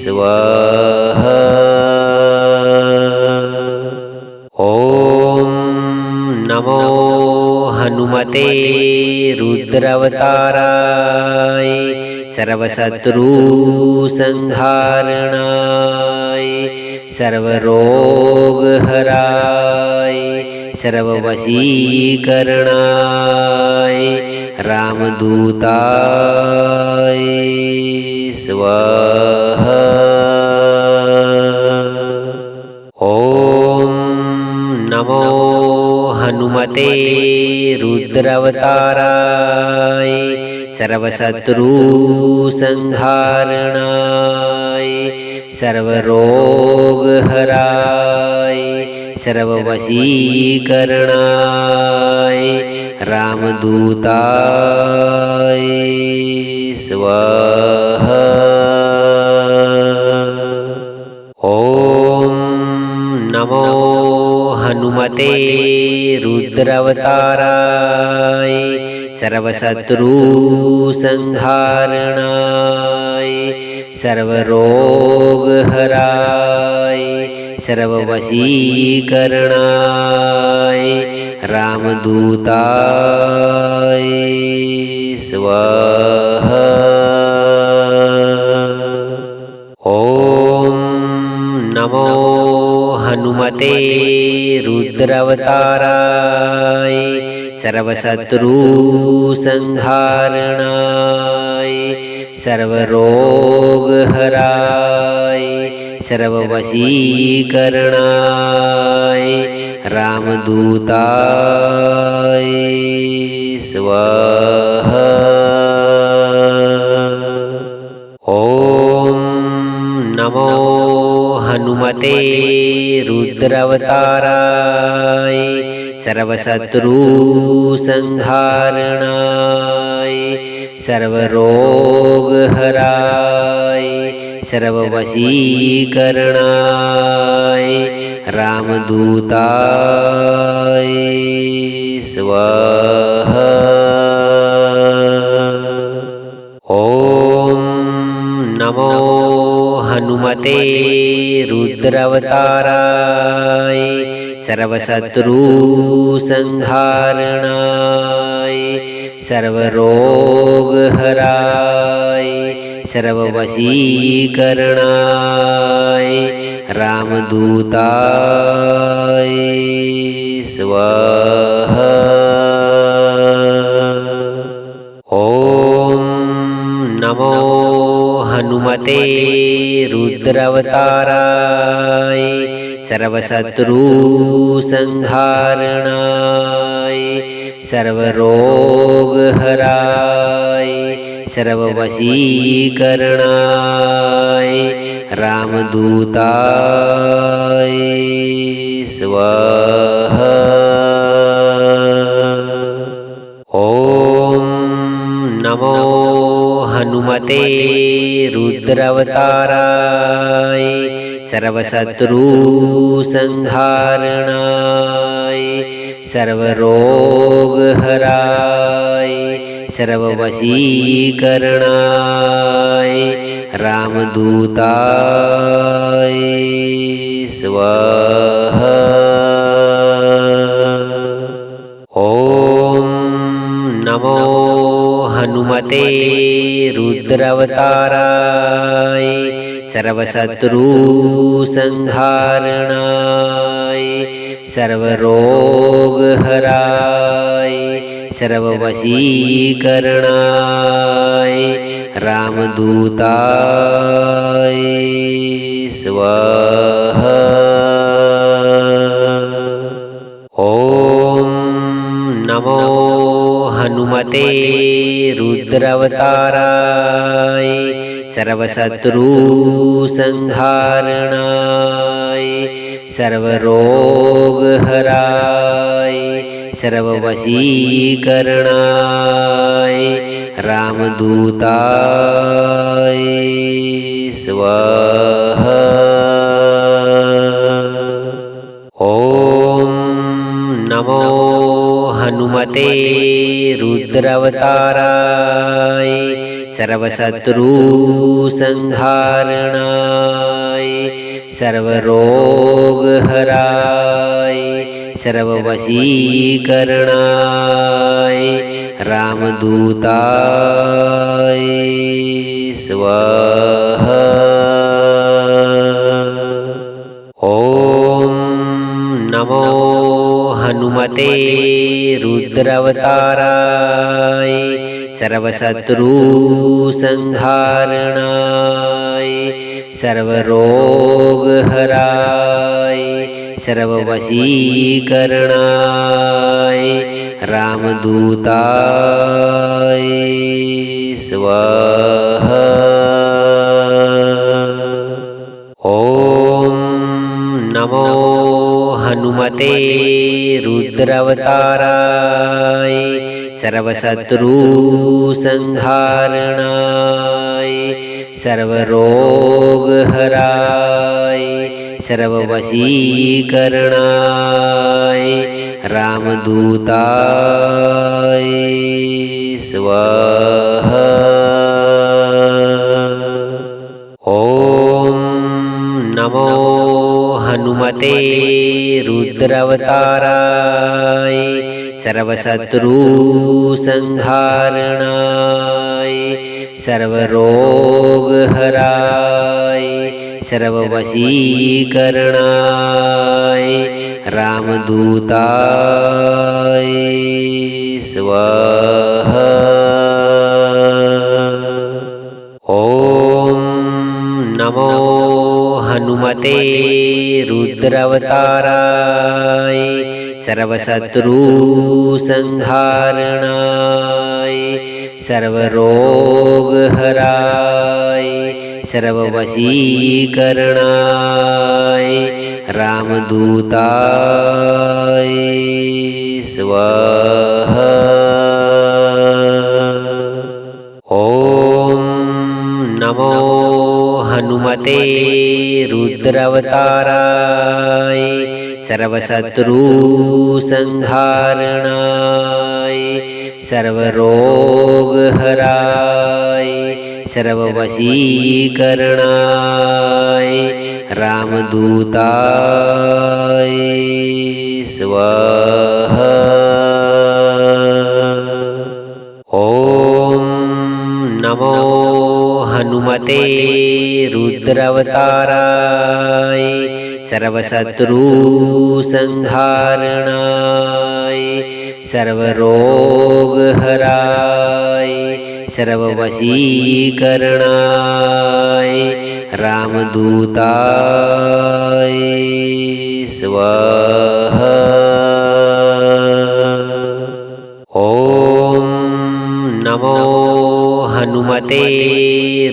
स्वाहा। ॐ नमो हनुमते रुद्रावताराय सर्वशत्रु संहारणाय सर्वरोग हराय सर्ववशीकरणाय रामदूताय स्वाहा। ॐ नमो हनुमते रुद्रावताराय सर्वशत्रु संहारणाय सर्वरोग हराय सर्ववशीकरणाय रामदूताय स्वाहा। ॐ नमो हनुमते रुद्रावताराय सर्वशत्रु संहारणाय सर्वरोग हराय सर्ववशीकरणाय रामदूताय स्वाहा। ॐ नमो हनुमते रुद्रावताराय सर्वशत्रु संहारणाय सर्वरोग हराय सर्ववशीकरणाय रामदूताय स्वाहा। ॐ नमो हनुमते रुद्रावताराय सर्वशत्रु संहारणाय सर्वरोग हराय सर्ववशीकरणाय रामदूताय स्वाहा। ॐ नमो हनुमते रुद्रावताराय सर्वशत्रु संहारणाय सर्वरोग हराय सर्ववशीकरणाय रामदूताय स्वाहा। ॐ नमो हनुमते रुद्रावताराय सर्वशत्रु संहारणाय सर्वरोग हराय सर्ववशीकरणाय रामदूताय स्वाहा। ॐ नमो हनुमते रुद्रावताराय सर्वशत्रु संहारणाय सर्वरोग हराय सर्ववशीकरणाय रामदूताय स्वाहा। ॐ नमो हनुमते रुद्रावताराय सर्वशत्रुसंहारणाय सर्वरोगहराय सर्ववशीकरणाय रामदूताय स्वाहा। ॐ नमो हनुमते रुद्रावताराय सर्वशत्रुसंहारणाय सर्वरोगहराय सर्ववशीकरणाय रामदूताय स्वाहा। ॐ नमो हनुमते रुद्रावताराय सर्वशत्रुसंहारणाय सर्वरोगहराय सर्ववशीकरणाय रामदूताय स्वाहा। ॐ नमो हनुमते रुद्रावताराय सर्वशत्रुसंहारणाय सर्वरोगहराय सर्ववशीकरणाय रामदूताय स्वाहा। ॐ नमो हनुमते रुद्रावताराय सर्वशत्रुसंहारणाय सर्वरोगहराय सर्ववशीकरणाय रामदूताय स्वाहा। ॐ नमो हनुमते रुद्रावताराय सर्वशत्रुसंहारणाय सर्वरोगहराय सर्ववशीकरणाय रामदूताय स्वाहा। ॐ नमो हनुमते रुद्रावताराय सर्वशत्रुसंहारणाय सर्वरोगहराय सर्ववशीकरणाय रामदूताय स्वाहा। ॐ नमो हनुमते रुद्रावताराय सर्वशत्रुसंहारणाय सर्वरोगहराय सर्ववशीकरणाय रामदूताय स्वाहा। ॐ नमो हनुमते रुद्रावताराय सर्वशत्रुसंहारणाय सर्वरोगहराय सर्ववशीकरणाय रामदूताय स्वाहा। ॐ नमो हनुमते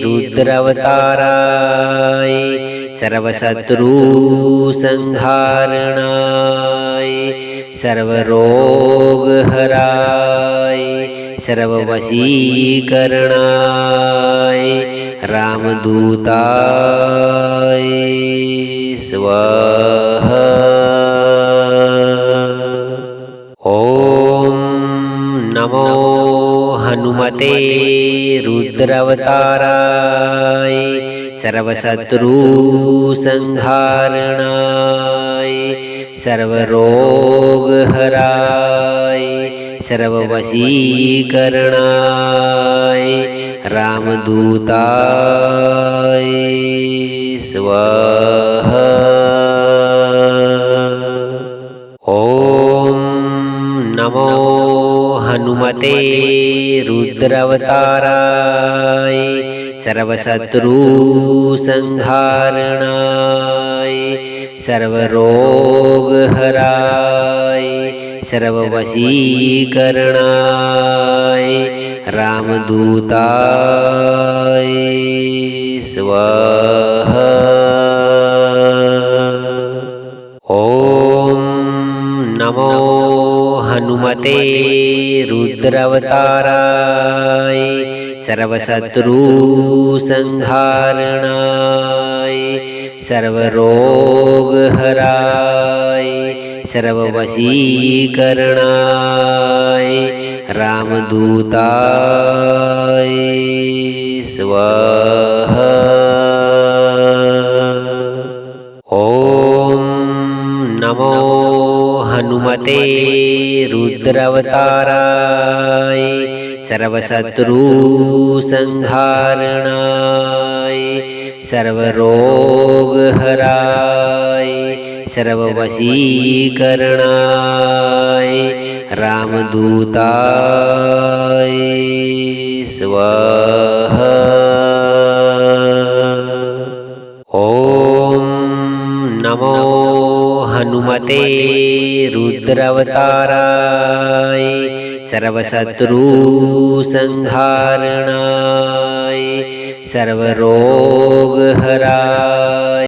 रुद्रावताराय सर्वशत्रुसंहारणाय सर्वरोगहराय सर्ववशीकरणाय रामदूताय स्वाहा। ॐ नमो हनुमते रुद्रावताराय सर्वशत्रु संहारणाय सर्वरोगहराय सर्ववशीकरणाय रामदूताय स्वाहा। ॐ नमो हनुमते रुद्रावताराय सर्वशत्रु संहारणाय सर्वरोगहराय सर्ववशीकरणाय रामदूताय स्वाहा। ॐ नमो हनुमते रुद्रावताराय सर्वशत्रु संहारणाय सर्वरोगहराय सर्ववशीकरणाय रामदूताय स्वाहा। ॐ नमो हनुमते रुद्रावताराय सर्वशत्रु संहारणाय सर्वरोगहराय सर्ववशीकरणाय रामदूताय स्वाहा। ॐ नमो हनुमते रुद्रावताराय सर्वशत्रु संहारणाय सर्वरोगहराय